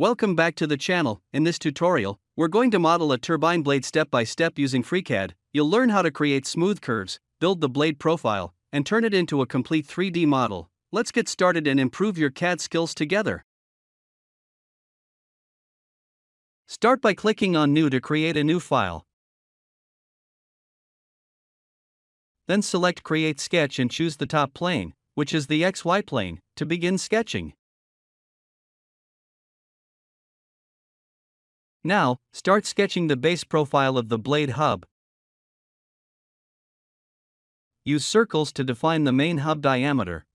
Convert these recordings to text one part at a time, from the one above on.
Welcome back to the channel. In this tutorial, we're going to model a turbine blade step by step using FreeCAD. You'll learn how to create smooth curves, build the blade profile, and turn it into a complete 3D model. Let's get started and improve your CAD skills together. Start by clicking on New to create a new file. Then select Create Sketch and choose the top plane, which is the XY plane, to begin sketching. Now, start sketching the base profile of the blade hub. Use circles to define the main hub diameter.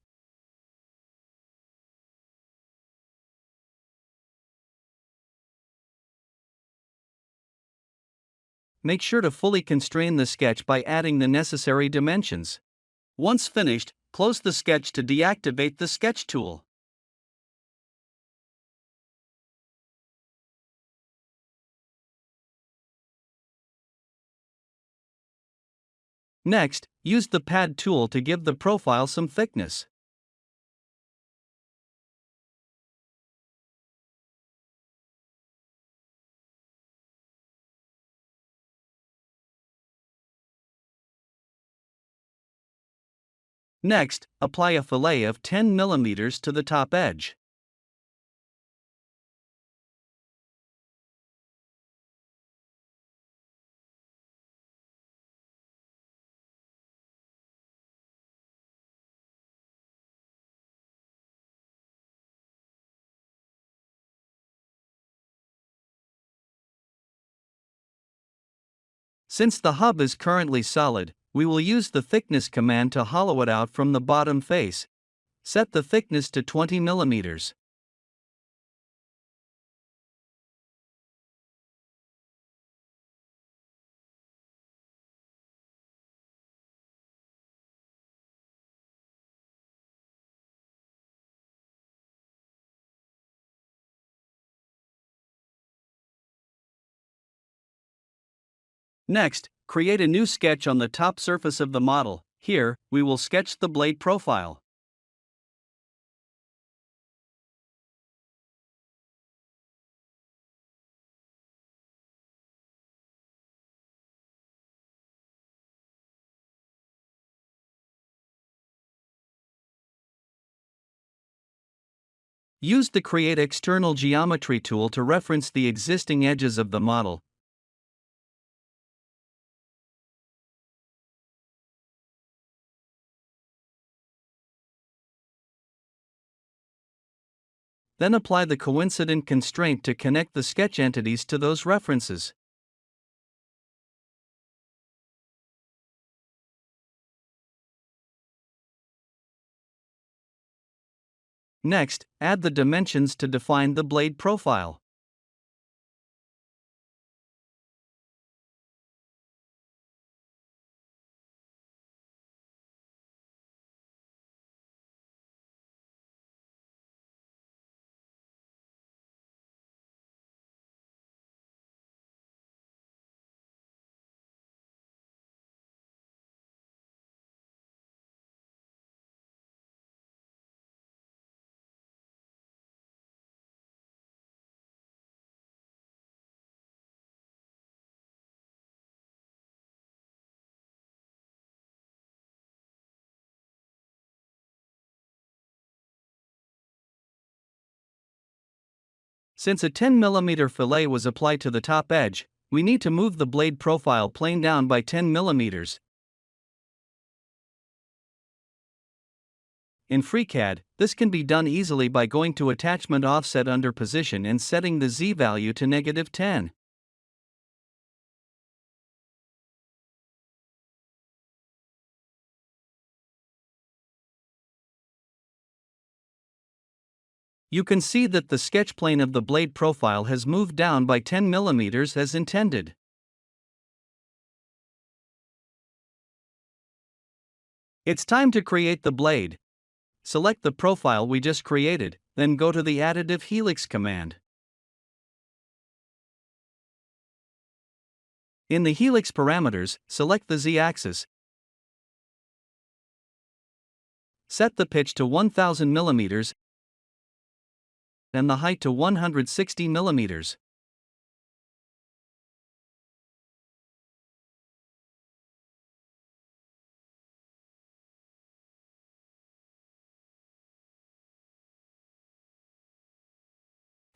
Make sure to fully constrain the sketch by adding the necessary dimensions. Once finished, close the sketch to deactivate the sketch tool. Next, use the pad tool to give the profile some thickness. Next, apply a fillet of 10 mm to the top edge. Since the hub is currently solid, we will use the thickness command to hollow it out from the bottom face. Set the thickness to 20 mm. Next, create a new sketch on the top surface of the model. Here, we will sketch the blade profile. Use the Create External Geometry tool to reference the existing edges of the model. Then apply the Coincident Constraint to connect the sketch entities to those references. Next, add the dimensions to define the blade profile. Since a 10 mm fillet was applied to the top edge, we need to move the blade profile plane down by 10 mm. In FreeCAD, this can be done easily by going to Attachment Offset under Position and setting the Z value to -10. You can see that the sketch plane of the blade profile has moved down by 10 mm as intended. It's time to create the blade. Select the profile we just created, then go to the Additive Helix command. In the Helix parameters, select the Z-axis. Set the pitch to 1000 mm and the height to 160 millimeters.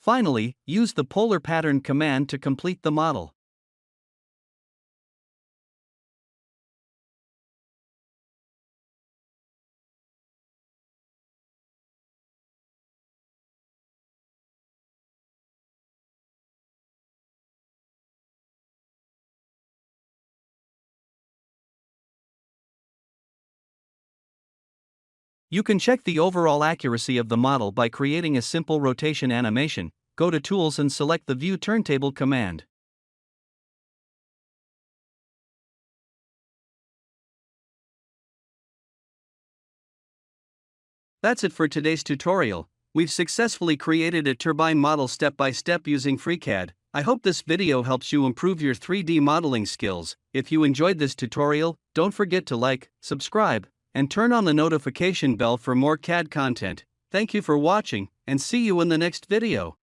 Finally, use the polar pattern command to complete the model. You can check the overall accuracy of the model by creating a simple rotation animation. Go to Tools and select the View Turntable command. That's it for today's tutorial. We've successfully created a turbine model step by step using FreeCAD. I hope this video helps you improve your 3D modeling skills. If you enjoyed this tutorial, don't forget to like, subscribe, and turn on the notification bell for more CAD content. Thank you for watching, and see you in the next video.